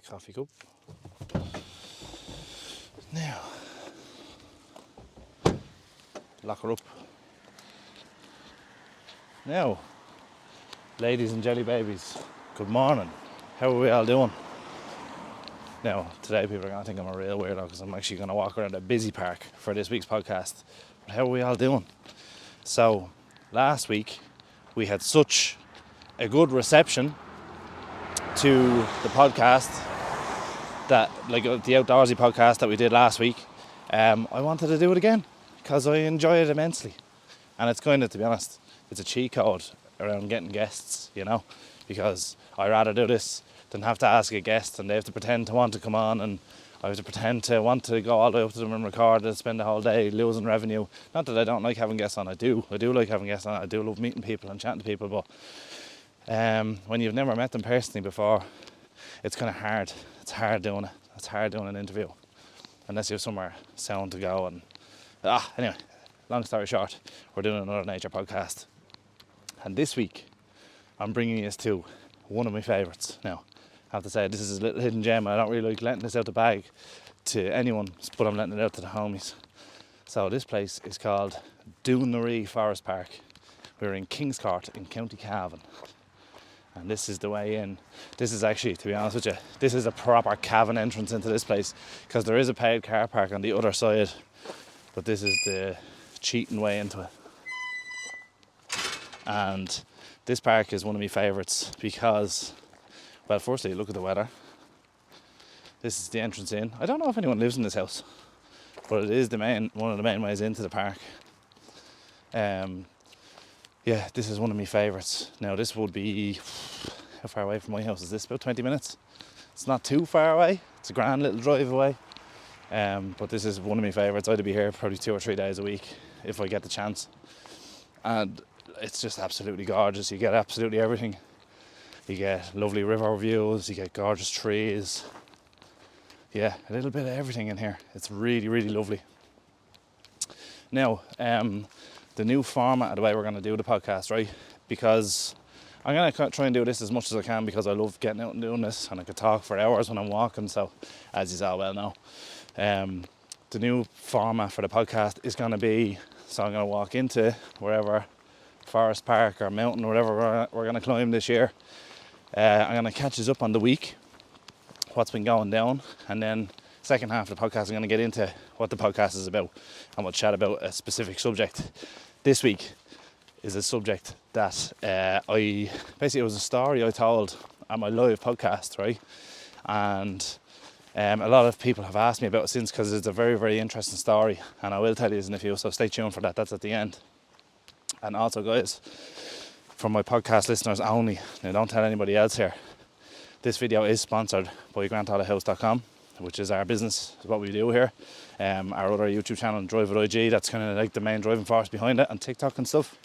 coffee cup. Now, lock her up. Now, ladies and jelly babies, good morning. How are we all doing? Now, today people are going to think I'm a real weirdo because I'm actually going to walk around a busy park for this week's podcast. But how are we all doing? So, last week we had such a good reception to the podcast that, like the outdoorsy podcast that we did last week, I wanted to do it again because I enjoy it immensely. And it's kind of, to be honest, it's a cheat code around getting guests, you know, because I'd rather do this than have to ask a guest and they have to pretend to want to come on and I have to pretend to want to go all the way up to them and record and spend the whole day losing revenue. Not that I don't like having guests on, I do like having guests on, I do love meeting people and chatting to people, but when you've never met them personally before, it's kind of hard. It's hard doing it. It's hard doing an interview unless you have somewhere sound to go. And anyway, long story short, we're doing another nature podcast, and this week I'm bringing you to one of my favourites. Now, I have to say this is a little hidden gem. I don't really like letting this out the bag to anyone, but I'm letting it out to the homies. So this place is called Doonaree Forest Park. We're in Kingscourt in County Cavan. And this is the way in. This is actually, to be honest with you, this is a proper Cavan entrance into this place because there is a paid car park on the other side, but this is the cheating way into it. And this park is one of my favourites because, well, firstly, look at the weather. This is the entrance in. I don't know if anyone lives in this house, but it is one of the main ways into the park. Yeah, this is one of my favourites. Now, this would be, how far away from my house is this? About 20 minutes. It's not too far away. It's a grand little drive away. But this is one of my favourites. I'd be here probably 2 or 3 days a week if I get the chance. And it's just absolutely gorgeous. You get absolutely everything. You get lovely river views. You get gorgeous trees. Yeah, a little bit of everything in here. It's really, really lovely. Now, the new format of the way we're going to do the podcast, right? Because I'm going to try and do this as much as I can because I love getting out and doing this, and I could talk for hours when I'm walking, so as you all well know. The new format for the podcast is going to be, so I'm going to walk into wherever forest park or mountain or whatever we're going to climb this year. I'm going to catch us up on the week, what's been going down, and then second half of the podcast I'm going to get into what the podcast is about and we'll chat about a specific subject. This week is a subject that it was a story I told at my live podcast, right? And a lot of people have asked me about it since because it's a very, very interesting story, and I will tell you in a few, so stay tuned for that. That's at the end. And also, guys, for my podcast listeners only, now don't tell anybody else here, this video is sponsored by grantalahouse.com, which is our business, is what we do here. Our other YouTube channel, Drive with IG, that's kind of like the main driving force behind it, and TikTok and stuff.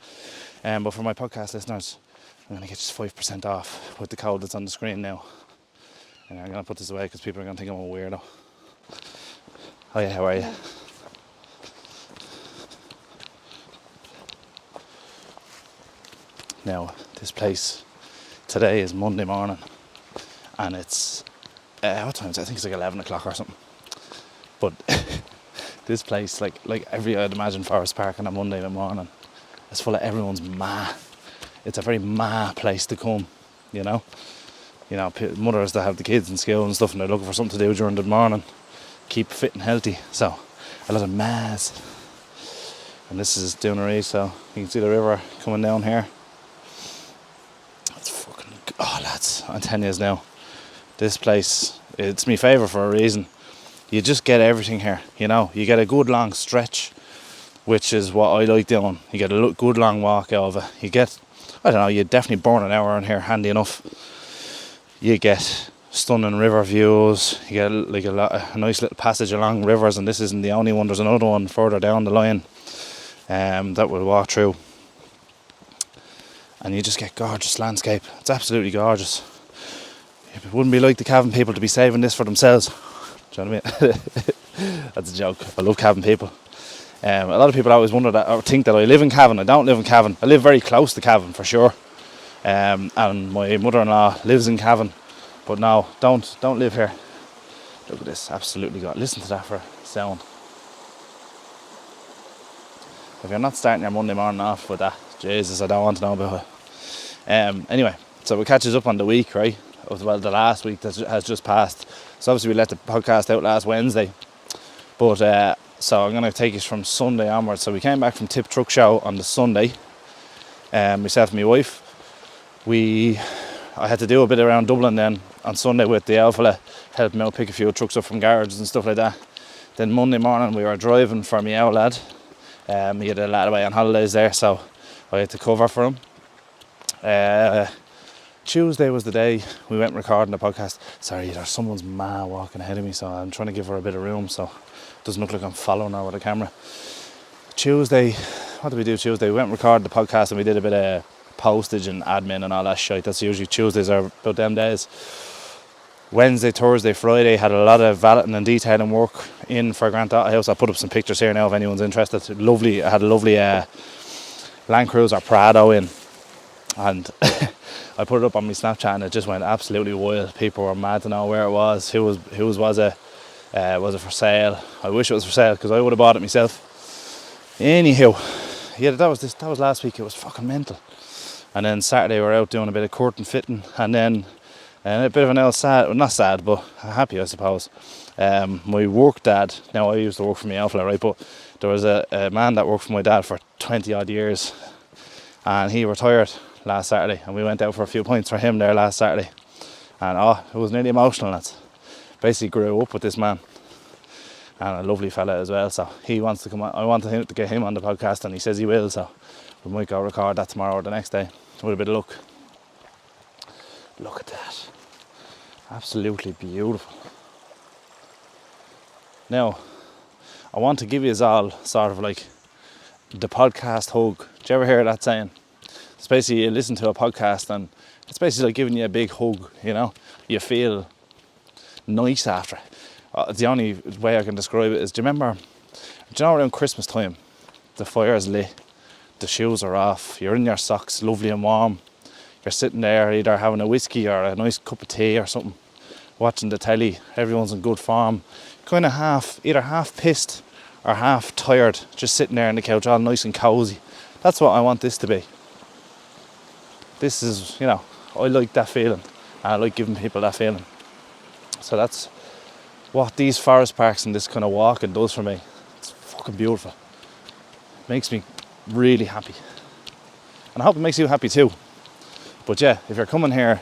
But for my podcast listeners, I'm going to get just 5% off with the code that's on the screen now. And I'm going to put this away because people are going to think I'm a weirdo. Oh yeah, how are you? Now, this place, today is Monday morning, and it's, what time is it? I think it's like 11 o'clock or something. But this place, like I'd imagine Forest Park on a Monday morning, it's full of everyone's It's a very place to come, you know. You know, mothers that have the kids in school and stuff, and they're looking for something to do during the morning, keep fit and healthy. So, a lot of ma's. And this is Doonaree, so you can see the river coming down here. It's fucking, lads, I'm telling you now, this place, it's my favourite for a reason. You just get everything here, you know. You get a good long stretch, which is what I like doing. You get a good long walk out of it. You get, I don't know, you definitely burn an hour in here, handy enough. You get stunning river views. You get like a nice little passage along rivers, and this isn't the only one. There's another one further down the line that we'll walk through. And you just get gorgeous landscape. It's absolutely gorgeous. It wouldn't be like the Cavan people to be saving this for themselves. Do you know what I mean? That's a joke. I love Cavan people. A lot of people always wonder that, or think that I live in Cavan. I don't live in Cavan. I live very close to Cavan for sure. And my mother-in-law lives in Cavan, But no, don't live here. Look at this, absolutely got. Listen to that for sound. If you're not starting your Monday morning off with that, Jesus, I don't want to know about it. Anyway, so we catches up on the week, right? Well, the last week that has just passed. So obviously we let the podcast out last Wednesday. But so I'm going to take it from Sunday onwards. So we came back from Tip Truck Show on the Sunday. Myself and my wife. I had to do a bit around Dublin then on Sunday with the old fella, helping me out pick a few trucks up from garages and stuff like that. Then Monday morning we were driving for my old lad. He had a lad away on holidays there, so I had to cover for him. Tuesday was the day we went recording the podcast. Sorry, there's someone's ma walking ahead of me, so I'm trying to give her a bit of room so it doesn't look like I'm following her with a camera. Tuesday, what did we do Tuesday? We went and recorded the podcast and we did a bit of postage and admin and all that shit. That's usually Tuesdays are about them days. Wednesday, Thursday, Friday had a lot of valeting and detailing work in for Granddaughter House. I'll put up some pictures here now if anyone's interested. Lovely, I had a lovely Land Cruiser Prado in, and I put it up on my Snapchat and it just went absolutely wild. People were mad to know where it was, whose was it for sale. I wish it was for sale because I would have bought it myself. Anyhow, yeah, that was last week. It was fucking mental. And then Saturday we were out doing a bit of curtain fitting, and then a bit of an not sad, but happy I suppose. My work dad, now I used to work for my outfit, right, but there was a man that worked for my dad for 20 odd years, and he retired last Saturday, and we went out for a few pints for him there last Saturday, and it was nearly emotional. Lads. Basically grew up with this man, and a lovely fella as well, so he wants to come on. I want him to get him on the podcast, and he says he will, so we might go record that tomorrow or the next day with a bit of luck. Look at that. Absolutely beautiful. Now, I want to give you all sort of like the podcast hug. Do you ever hear that saying? It's basically you listen to a podcast and it's basically like giving you a big hug, you know? You feel nice after it. The only way I can describe it is, do you know around Christmas time, the fire's lit, the shoes are off, you're in your socks, lovely and warm. You're sitting there either having a whiskey or a nice cup of tea or something, watching the telly, everyone's in good form, kind of either half pissed or half tired, just sitting there on the couch all nice and cosy. That's what I want this to be. This is, I like that feeling, and I like giving people that feeling. So that's what these forest parks and this kind of walking does for me. It's fucking beautiful. It makes me really happy. And I hope it makes you happy too. But yeah, if you're coming here,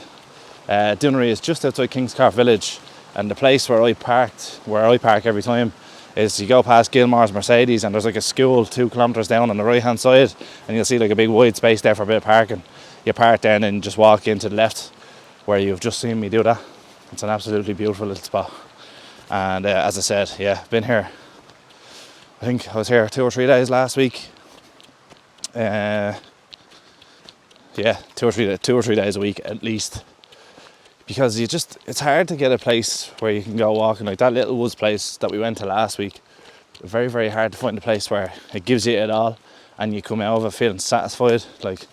Dunnery is just outside Kingscarth Village, and the place where I park every time, is you go past Gilmore's Mercedes and there's like a school 2 kilometres down on the right hand side, and you'll see like a big wide space there for a bit of parking. You park there and then just walk into the left where you've just seen me do that. It's an absolutely beautiful little spot. And as I said, yeah, been here, I think I was here 2 or 3 days last week. 2 or 3 days a week at least, because it's hard to get a place where you can go walking, like that Little Woods place that we went to last week. Very, very hard to find a place where it gives you it all and you come out of it feeling satisfied. Like,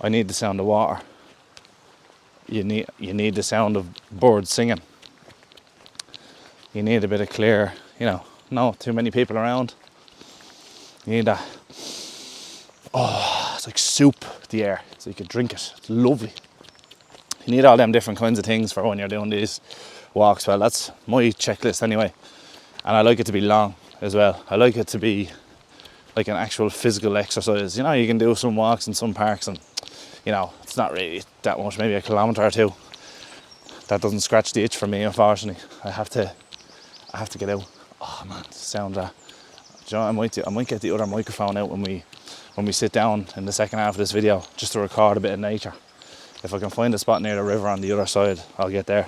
I need the sound of water, you need the sound of birds singing, you need a bit of clear, not too many people around, you need that, it's like soup, the air, so you can drink it. It's lovely. You need all them different kinds of things for when you're doing these walks. Well, that's my checklist anyway, and I like it to be long as well. I like it to be like an actual physical exercise. You can do some walks in some parks and it's not really that much, maybe a kilometre or 2. That doesn't scratch the itch for me, unfortunately. I have to get out. Oh man, sound that. I might get the other microphone out when we sit down in the second half of this video, just to record a bit of nature. If I can find a spot near the river on the other side, I'll get there.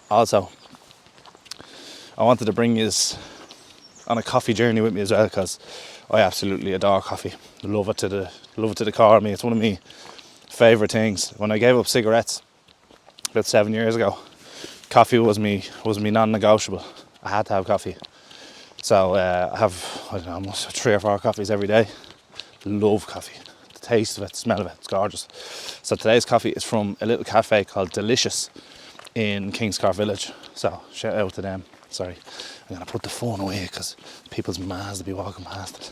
Also, I wanted to bring you on a coffee journey with me as well, because I absolutely adore coffee. Love it to the core of me. It's one of my favourite things. When I gave up cigarettes about 7 years ago, coffee was me non-negotiable. I had to have coffee. So I have, almost 3 or 4 coffees every day. Love coffee. taste of it, smell of it. It's gorgeous. So today's coffee is from a little cafe called Delicious in Kingscourt Village. So shout out to them. Sorry, I'm gonna put the phone away because people's mad to be walking past it.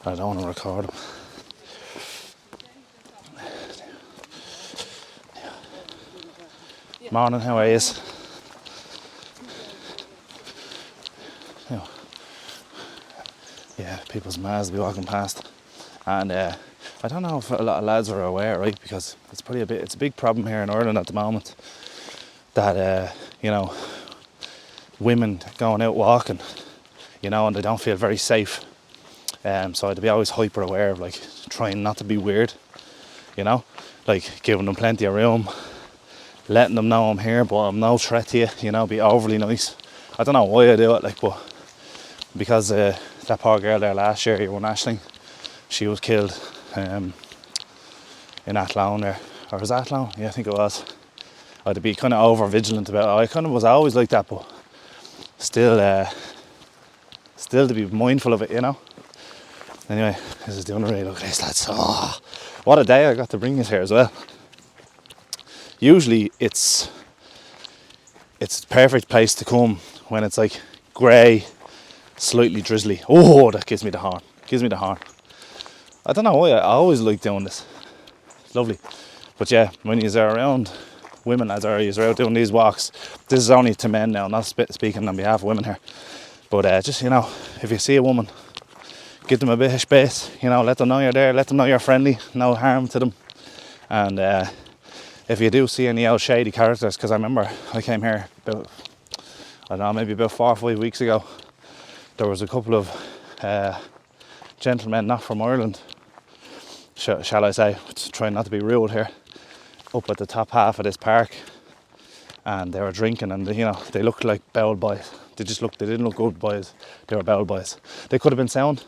I don't want to record them. Morning, how are you? Yeah, people's mad to be walking past. And I don't know if a lot of lads are aware, right? Because it's a big problem here in Ireland at the moment that women going out walking, and they don't feel very safe. So I'd be always hyper aware of like trying not to be weird, like giving them plenty of room, letting them know I'm here, but I'm no threat to you. Be overly nice. I don't know why I do it, but because that poor girl there last year, your one Aisling, she was killed in Athlone there, or was Athlone? Yeah, I think it was. I'd be kind of over vigilant about it. I kind of was always like that, but still to be mindful of it, Anyway, this is the unreal. Look at this, lads. Oh, what a day I got to bring you here as well. Usually it's the perfect place to come when it's like grey, slightly drizzly. Oh, that gives me the horn. I don't know why, I always like doing this. It's lovely. But yeah, when you're around women as you're out doing these walks, this is only to men now, not speaking on behalf of women here. But just, if you see a woman, give them a bit of space, let them know you're there, let them know you're friendly, no harm to them. And if you do see any old shady characters, because I remember I came here maybe about 4 or 5 weeks ago, there was a couple of gentlemen not from Ireland, shall I say, trying not to be rude here, up at the top half of this park, and they were drinking, and they looked like bowel boys. They didn't look good boys, they were bowel boys. They could have been sound,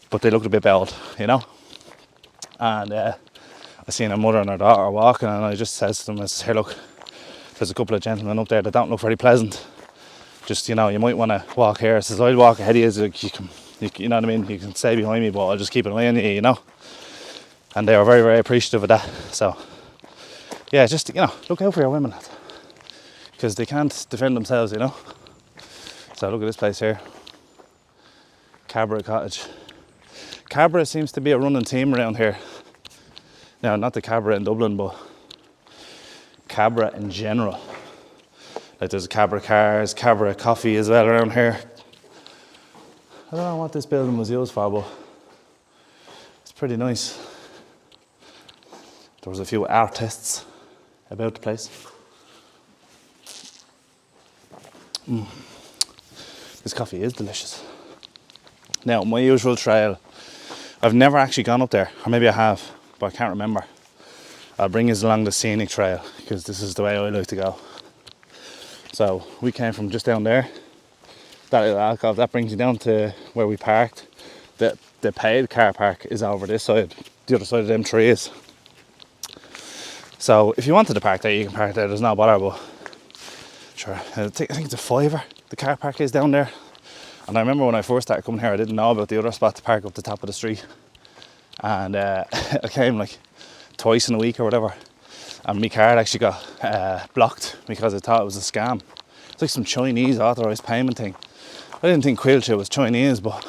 but they looked a bit bowled, and I seen a mother and her daughter walking, and I just says to them, "Here, look, there's a couple of gentlemen up there that don't look very pleasant. Just, you might want to walk here." I says, "I'll walk ahead of you, so you know what I mean, you can stay behind me, but I'll just keep an eye on you, And they were very, very appreciative of that. So yeah, just, look out for your women, because they can't defend themselves, So look at this place here, Cabra Cottage. Cabra seems to be a running team around here. Now, not the Cabra in Dublin, but Cabra in general. Like there's Cabra cars, Cabra coffee as well around here. I don't know what this building was used for, but it's pretty nice. There was a few artists about the place. This coffee is delicious. Now, my usual trail, I've never actually gone up there, or maybe I have, but I can't remember. I'll bring you along the scenic trail, because this is the way I like to go. So we came from just down there, that little alcove, that brings you down to where we parked. The paid car park is over this side, the other side of them trees. So if you wanted to park there, you can park there, there's no bother, but sure, I think it's a £5. The car park is down there. And I remember when I first started coming here, I didn't know about the other spot to park up the top of the street. And I came like twice in a week or whatever, and my card actually got blocked because I thought it was a scam. It's like some Chinese authorised payment thing. I didn't think Quilcha was Chinese, but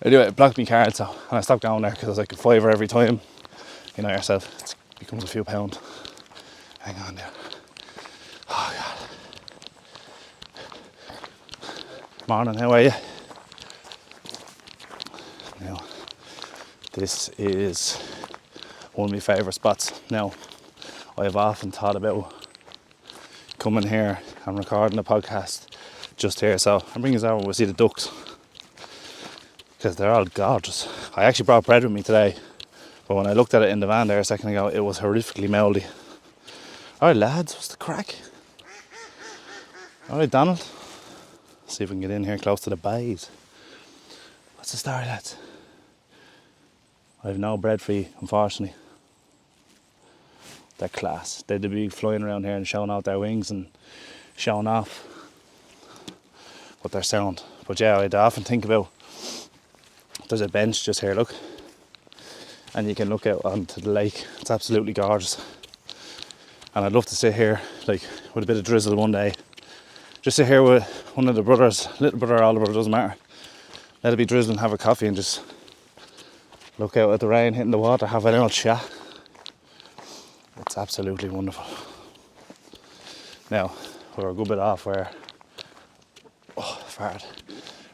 anyway, it blocked my card, and I stopped going there because it was like a £5 every time. You know yourself, it becomes a few pound. Hang on there. Oh God. Morning, how are you? Now, this is one of my favourite spots. Now, I have often thought about coming here and recording a podcast just here, so I'm bringing us over, we'll see the ducks, because they're all gorgeous. I actually brought bread with me today, but when I looked at it in the van there a second ago, it was horrifically mouldy. Alright lads, what's the crack? Alright Donald, see if we can get in here close to the bays. What's the story, lads? I have no bread for you, unfortunately. They're class. They'd be flying around here and showing out their wings and showing off what they're sound. But yeah, I'd often think about, there's a bench just here, look. and you can look out onto the lake. It's absolutely gorgeous. And I'd love to sit here, like, with a bit of drizzle one day. Just sit here with one of the brothers, little brother or older brother, doesn't matter. Let it be drizzling, have a coffee and just look out at the rain hitting the water, have an old chat. It's absolutely wonderful. Now, we're a good bit off where...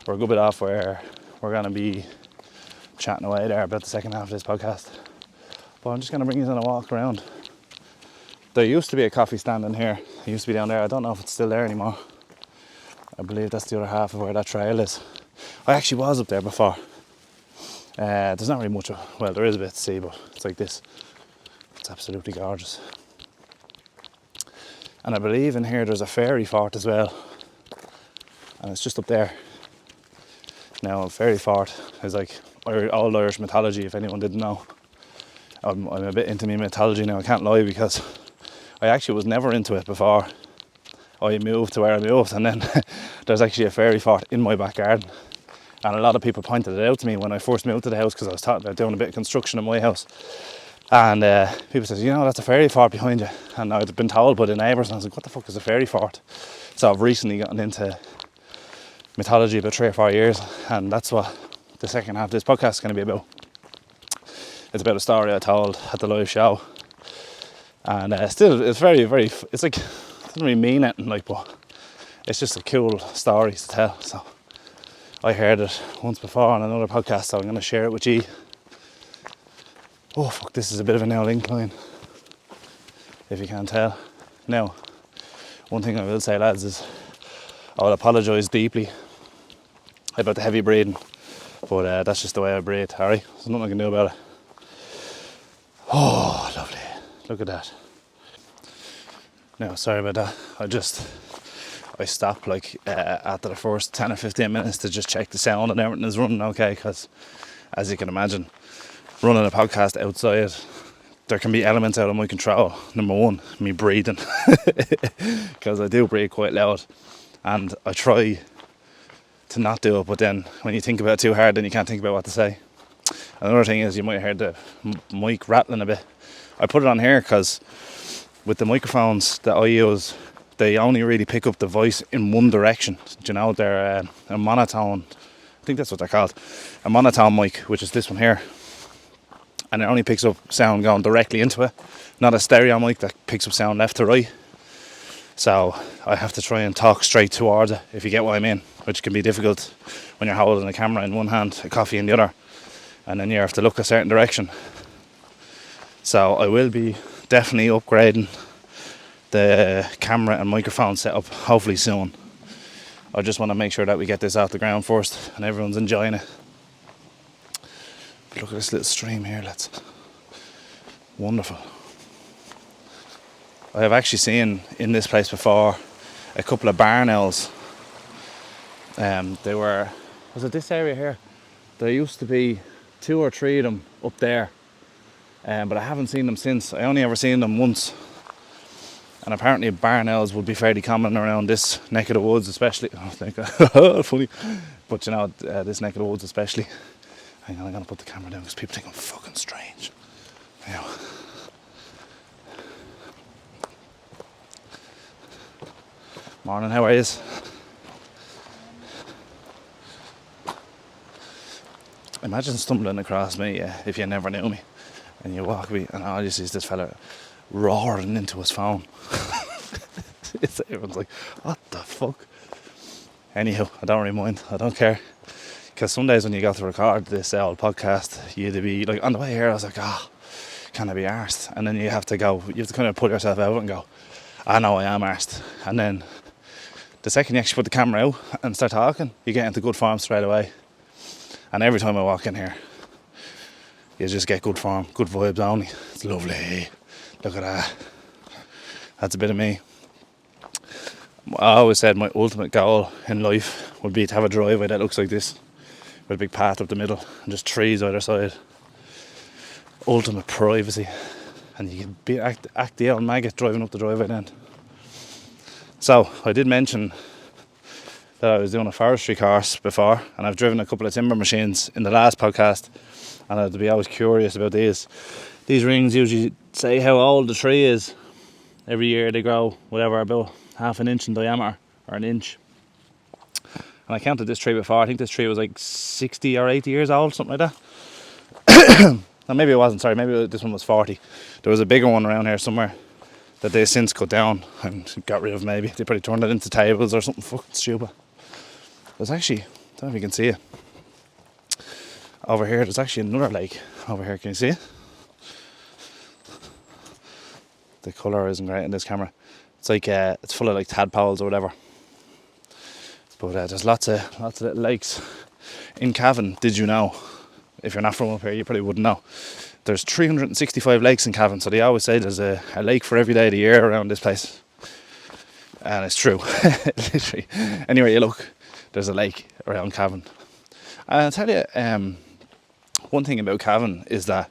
We're a good bit off where we're going to be chatting away there about the second half of this podcast. But I'm just going to bring you on a walk around. There used to be a coffee stand in here. It used to be down there. I don't know if it's still there anymore. I believe that's the other half of where that trail is. I actually was up there before. There's not really much well, there is a bit to see, but it's like this. It's absolutely gorgeous. And I believe in here there's a fairy fort as well. And it's just up there. Now, fairy fort is like old Irish mythology, if anyone didn't know. I'm a bit into me mythology now, I can't lie, because I actually was never into it before I moved to where I moved, and then there's actually a fairy fort in my back garden. And a lot of people pointed it out to me when I first moved to the house, because I was talking about doing a bit of construction in my house. And people said, you know, that's a fairy fort behind you. And I'd been told by the neighbours, and I was like, what the fuck is a fairy fort? So I've recently gotten into mythology about 3 or 4 years, and that's what the second half of this podcast is going to be about. It's about a story I told at the live show. And still, it's very, very, it's like, it doesn't really mean anything, like, but it's just a cool story to tell. So I heard it once before on another podcast, so I'm going to share it with you. Oh fuck, this is a bit of an old incline, if you can't tell. Now, one thing I will say, lads, is I will apologise deeply about the heavy breathing, but that's just the way I breathe, alright? There's nothing I can do about it. Oh, lovely. Look at that. Now, sorry about that. I stopped like after the first 10 or 15 minutes to just check the sound and everything is running okay, because as you can imagine, running a podcast outside, there can be elements out of my control. Number one, me breathing, because I do breathe quite loud, and I try to not do it, but then when you think about it too hard, then you can't think about what to say. Another thing is, you might have heard the mic rattling a bit. I put it on here because with the microphones that I use, they only really pick up the voice in one direction. Do you know, they're a monotone, I think that's what they're called, a monotone mic, which is this one here. And it only picks up sound going directly into it, not a stereo mic that picks up sound left to right. So I have to try and talk straight towards it, if you get what I mean, which can be difficult when you're holding a camera in one hand, a coffee in the other, and then you have to look a certain direction. So I will be definitely upgrading the camera and microphone setup hopefully soon. I just want to make sure that we get this off the ground first and everyone's enjoying it. Look at this little stream here, lads. Wonderful. I have actually seen in this place before a couple of barn owls. Was it this area here? There used to be 2 or 3 of them up there, but I haven't seen them since. I only ever seen them once. And apparently barn owls would be fairly common around this neck of the woods, especially. Funny. But you know, this neck of the woods especially. Hang on, I'm going to put the camera down because people think I'm fucking strange. Now. Morning, how are you? Imagine stumbling across me if you never knew me and you walk me and all you see is this fella roaring into his phone. Everyone's like, what the fuck? Anyhow, I don't really mind, I don't care, because some days when you go to record this old podcast, you'd be like, on the way here I was like, can I be arsed? And then you have to kind of pull yourself out and go, I know I am arsed. And then the second you actually put the camera out and start talking, you get into good form straight away. And every time I walk in here, you just get good form, good vibes only. It's lovely. Look at that. That's a bit of me. I always said my ultimate goal in life would be to have a driveway that looks like this, with a big path up the middle and just trees either side. Ultimate privacy. And you can act the old maggot driving up the driveway then. So, I did mention that I was doing a forestry course before, and I've driven a couple of timber machines in the last podcast, and I'd be always curious about these. These rings usually say how old the tree is. Every year they grow, whatever, about half an inch in diameter, or an inch. And I counted this tree before. I think this tree was like 60 or 80 years old, something like that. And maybe it wasn't, sorry, maybe this one was 40. There was a bigger one around here somewhere that they since cut down and got rid of. Maybe they probably turned it into tables or something fucking stupid. There's actually, I don't know if you can see it, over here there's actually another lake over here. Can you see it? The colour isn't great in this camera. It's like it's full of like tadpoles or whatever. But there's lots of little lakes in Cavan. Did you know? If you're not from up here, you probably wouldn't know. There's 365 lakes in Cavan, so they always say there's a lake for every day of the year around this place. And it's true, literally. Anywhere you look, there's a lake around Cavan. And I'll tell you, one thing about Cavan is that,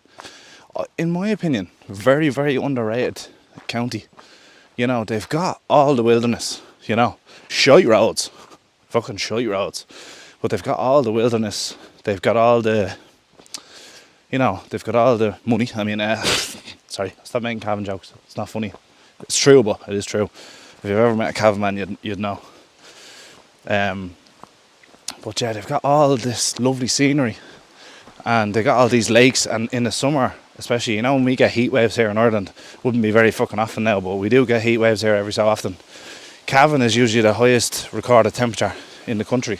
in my opinion, very, very underrated county. You know, they've got all the wilderness, you know, shite roads, fucking shite roads. But they've got all the wilderness, they've got all the, you know, they've got all the money. I mean, sorry, stop making Cavan jokes. It's not funny. It's true, but it is true. If you've ever met a Cavan man, you'd know. But yeah, they've got all this lovely scenery, and they got all these lakes. And in the summer, especially, you know, when we get heat waves here in Ireland, wouldn't be very fucking often now, but we do get heat waves here every so often. Cavan is usually the highest recorded temperature in the country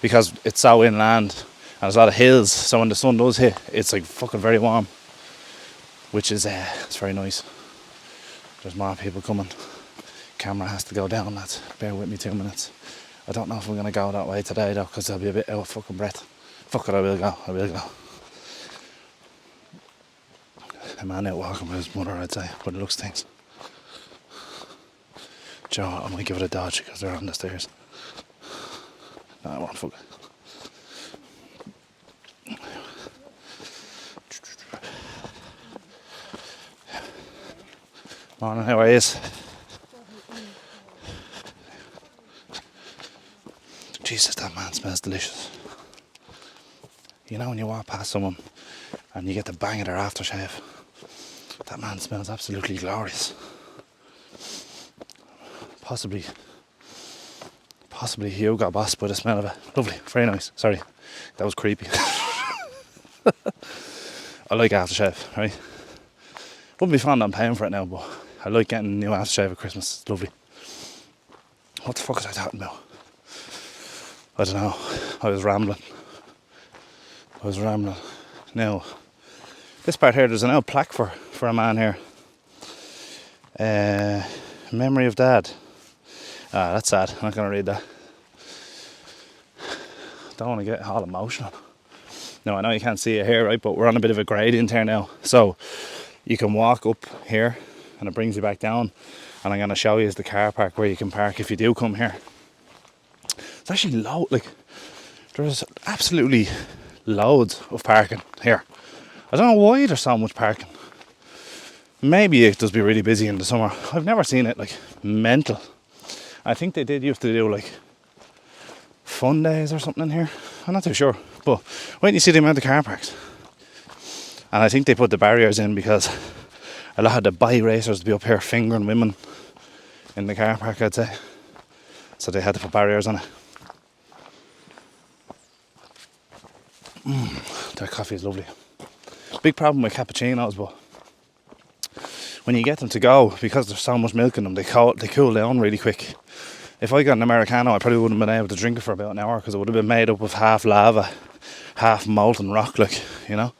because it's so inland. And there's a lot of hills, so when the sun does hit, it's like fucking very warm, which is it's very nice. There's more people coming. Camera has to go down, lads. Bear with me 2 minutes. I don't know if I'm going to go that way today though, because I'll be a bit out of fucking breath. Fuck it, I will go. A man out walking with his mother, I'd say, but it looks things. Joe, I might give it a dodge because they're on the stairs. No, I won't, fuck it. Morning, how are you? Jesus, that man smells delicious. You know when you walk past someone and you get the bang of their aftershave, that man smells absolutely glorious. Possibly Hugh got bossed by the smell of it. Lovely, very nice. Sorry, that was creepy. I like aftershave, right? Wouldn't be fond on paying for it now, but I like getting a new aftershave at Christmas. It's lovely. What the fuck was I talking about? I don't know. I was rambling. Now, this part here, there's an old plaque for a man here. Memory of Dad. Ah, that's sad. I'm not going to read that. Don't want to get all emotional. No, I know you can't see it here, right? But we're on a bit of a gradient here now. So you can walk up here and it brings you back down. And I'm going to show you the car park where you can park if you do come here. It's actually there's absolutely loads of parking here. I don't know why there's so much parking. Maybe it does be really busy in the summer. I've never seen it like mental. I think they did used to do like fun days or something in here. I'm not too sure. But wait till you see the amount of car parks. And I think they put the barriers in because a lot of the bike racers be up here fingering women in the car park, I'd say. So they had to put barriers on it. That coffee is lovely. Big problem with cappuccinos, but when you get them to go, because there's so much milk in them, they cool down really quick. If I got an Americano, I probably wouldn't have been able to drink it for about an hour because it would have been made up of half lava, half molten rock, like, you know.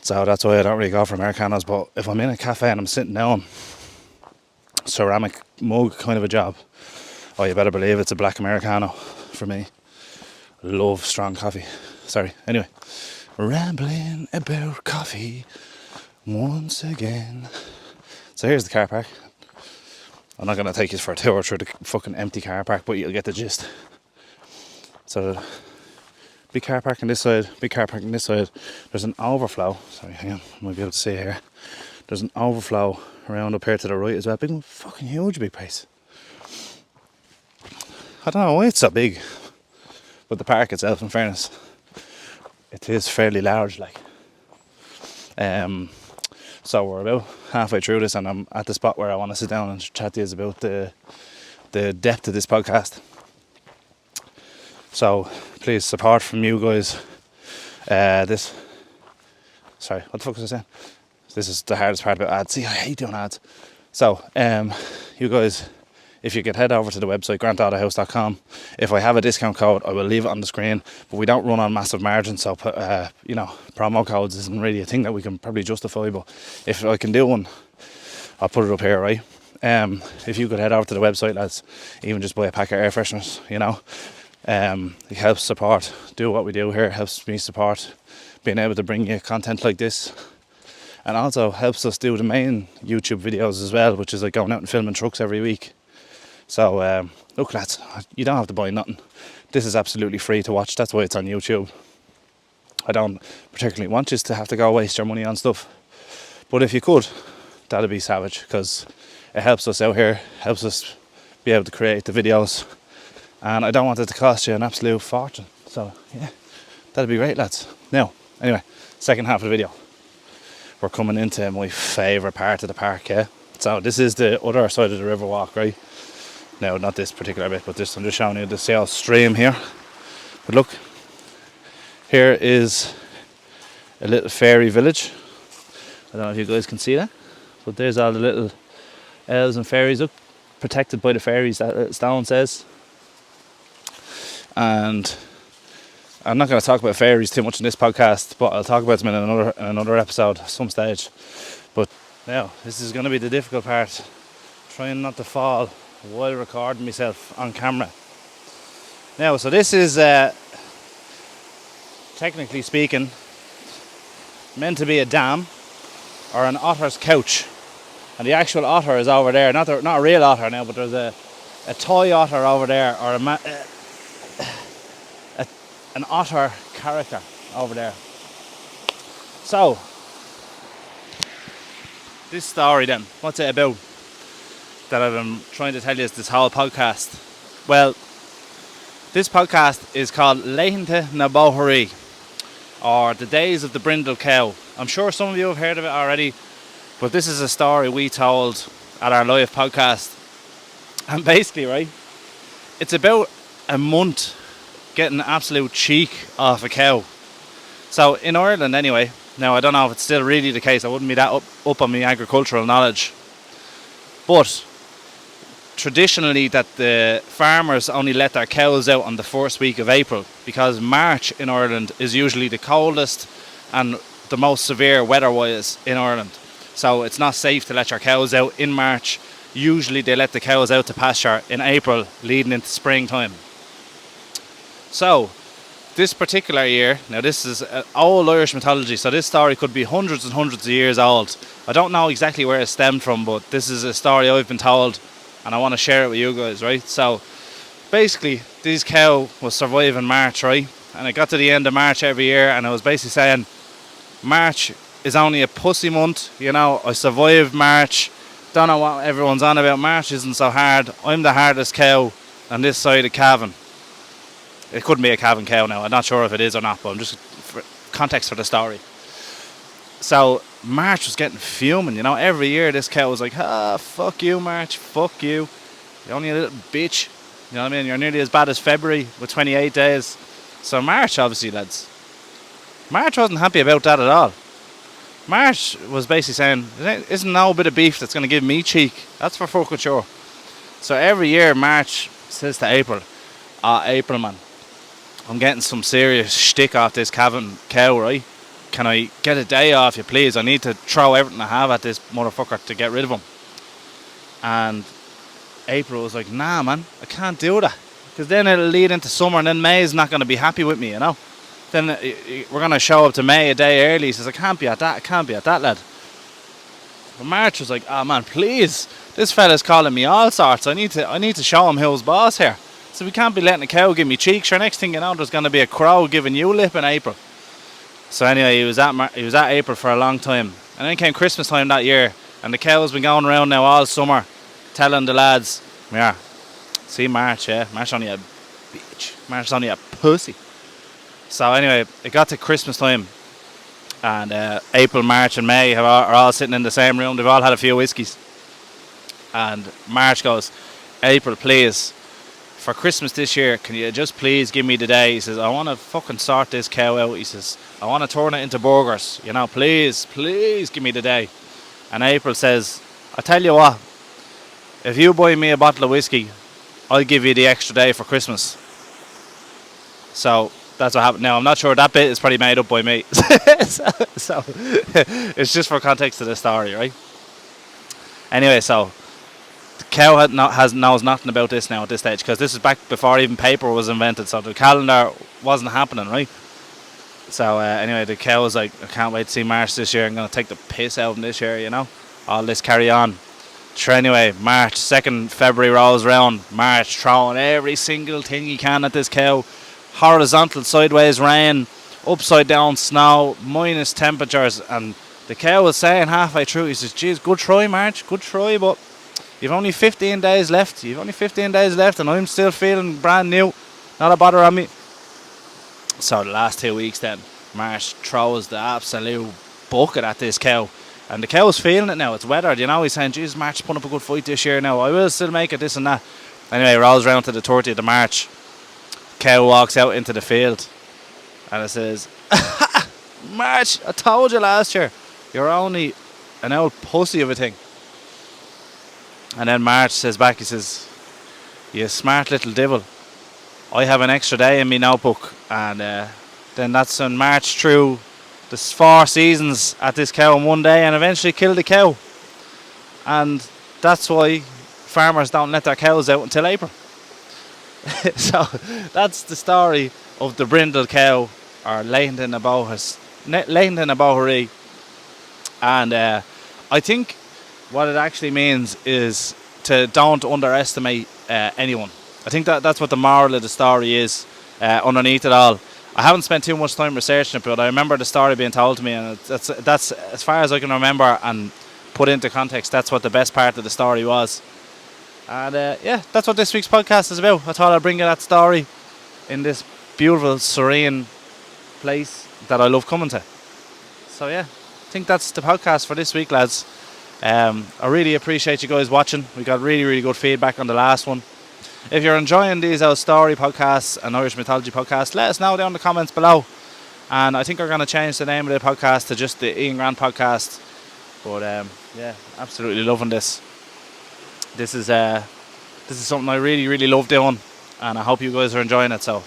So that's why I don't really go for Americanos. But if I'm in a cafe and I'm sitting down, ceramic mug kind of a job, oh, you better believe it's a black Americano for me. Love strong coffee. Sorry, anyway, rambling about coffee once again. So here's the car park. I'm not going to take you for a tour through the fucking empty car park, but you'll get the gist. So, big car park on this side, big car park on this side. There's an overflow. Sorry, hang on, I might be able to see it here. There's an overflow around up here to the right as well. Big, fucking huge big place. I don't know why it's so big, but the park itself, in fairness, it is fairly large, like. So we're about halfway through this, and I'm at the spot where I want to sit down and chat to you about the depth of this podcast. So please, support from you guys. Sorry, what the fuck was I saying? This is the hardest part about ads. See, I hate doing ads. So, you guys, if you could head over to the website, granddaughterhouse.com. If I have a discount code, I will leave it on the screen. But we don't run on massive margins, so, promo codes isn't really a thing that we can probably justify. But if I can do one, I'll put it up here, right? If you could head over to the website, lads, even just buy a pack of air fresheners, it helps support, do what we do here, helps me support being able to bring you content like this. And also helps us do the main YouTube videos as well, which is like going out and filming trucks every week. So, look lads, you don't have to buy nothing. This is absolutely free to watch, that's why it's on YouTube. I don't particularly want you to have to go waste your money on stuff. But if you could, that'd be savage, because it helps us out here, helps us be able to create the videos. And I don't want it to cost you an absolute fortune. So, yeah, that'd be great, lads. Now, anyway, second half of the video. We're coming into my favourite part of the park, yeah? So this is the other side of the river walk, right? No, not this particular bit, but this, I'm just showing you the sail stream here. But look, here is a little fairy village. I don't know if you guys can see that, but there's all the little elves and fairies up, protected by the fairies, that stone says. And I'm not going to talk about fairies too much in this podcast, but I'll talk about them in another episode at some stage. But now, this is going to be the difficult part, trying not to fall while recording myself on camera. Now, so this is, technically speaking, meant to be a dam or an otter's couch. And the actual otter is over there, not a real otter now, but there's a toy otter over there, or an otter character over there. So, this story then, what's it about that I've been trying to tell you this whole podcast? Well, this podcast is called Leithinte na Bóthaí, or The Days of the Brindle Cow. I'm sure some of you have heard of it already, but this is a story we told at our live podcast. And basically, right, it's about a month getting absolute cheek off a cow. So in Ireland anyway, now I don't know if it's still really the case, I wouldn't be that up on my agricultural knowledge, but traditionally that the farmers only let their cows out on the first week of April, because March in Ireland is usually the coldest and the most severe weather-wise in Ireland. So it's not safe to let your cows out in March. Usually they let the cows out to pasture in April leading into springtime. So, this particular year, now this is old Irish mythology, so this story could be hundreds and hundreds of years old. I don't know exactly where it stemmed from, but this is a story I've been told, and I want to share it with you guys, right? So, basically, this cow was surviving March, right? And it got to the end of March every year, and I was basically saying, March is only a pussy month, I survived March. Don't know what everyone's on about, March isn't so hard. I'm the hardest cow on this side of Cavan. It couldn't be a Cavan cow now, I'm not sure if it is or not, but I'm just for context for the story. So March was getting fuming, every year this cow was like, fuck you March, fuck you. You're only a little bitch, you know what I mean? You're nearly as bad as February with 28 days. So March, obviously, lads, March wasn't happy about that at all. March was basically saying, isn't no bit of beef that's going to give me cheek, that's for fucking sure. So every year March says to April, April man, I'm getting some serious shtick off this Cavan cow, right? Can I get a day off you, please? I need to throw everything I have at this motherfucker to get rid of him. And April was like, nah, man, I can't do that. Because then it'll lead into summer, and then May's not going to be happy with me, Then we're going to show up to May a day early. He says, I can't be at that, lad. But March was like, man, please. This fella's calling me all sorts. I need to show him who's boss here. So we can't be letting a cow give me cheek. Sure, next thing you know, there's going to be a crow giving you lip in April. So anyway, he was at April for a long time. And then came Christmas time that year, and the cow's been going around now all summer, telling the lads, see March, yeah? March only a bitch. March only a pussy. So anyway, it got to Christmas time, and April, March, and May are all sitting in the same room. They've all had a few whiskies, and March goes, April, please, for Christmas this year, can you just please give me the day? He says, I want to fucking sort this cow out. He says, I want to turn it into burgers. You know, please give me the day. And April says, I tell you what, if you buy me a bottle of whiskey, I'll give you the extra day for Christmas. So that's what happened. Now, I'm not sure, that bit is probably made up by me. so it's just for context of the story, right? Anyway, so the cow knows nothing about this now at this stage, because this is back before even paper was invented, so the calendar wasn't happening, right? So anyway, the cow was like, I can't wait to see March this year. I'm going to take the piss out of him this year, you know. All this carry on. Sure, anyway, March, 2nd February rolls around. March throwing every single thing he can at this cow. Horizontal, sideways rain, upside down snow, minus temperatures. And the cow was saying halfway through, he says, geez, good try, March, good try, but you've only 15 days left. And I'm still feeling brand new. Not a bother on me. So the last 2 weeks then, March throws the absolute bucket at this cow. And the cow's feeling it now. It's weathered, you know. He's saying, Jesus, March put up a good fight this year now. I will still make it, this and that. Anyway, rolls round to the 30th of March. Cow walks out into the field. And it says, March, I told you last year. You're only an old pussy of a thing. And then March says back, he says, you smart little devil. I have an extra day in my notebook. And then that's when March through the 4 seasons at this cow in one day and eventually killed the cow. And that's why farmers don't let their cows out until April. So that's the story of the brindle cow, or Leighton na Bohery. And I think what it actually means is to don't underestimate anyone. I think that's what the moral of the story is underneath it all. I haven't spent too much time researching it, but I remember the story being told to me, and that's as far as I can remember and put into context, that's what the best part of the story was. And yeah, that's what this week's podcast is about. I thought I'd bring you that story in this beautiful, serene place that I love coming to. So yeah, I think that's the podcast for this week, lads. I really appreciate you guys watching. We got really, really good feedback on the last one. If you're enjoying these story podcasts and Irish mythology podcasts, let us know down in the comments below. And I think we're going to change the name of the podcast to just the Ian Grant podcast. But yeah, absolutely loving this. This is something I really, really love doing, and I hope you guys are enjoying it. So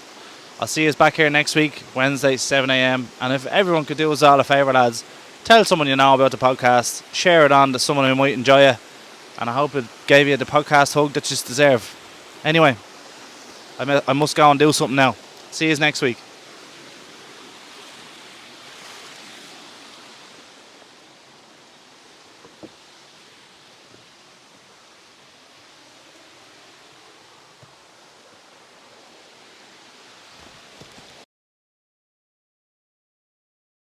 I'll see you back here next week, Wednesday, 7 a.m. And if everyone could do us all a favour, lads, tell someone you know about the podcast, share it on to someone who might enjoy it, and I hope it gave you the podcast hug that you deserve. Anyway, I must go and do something now. See you next week.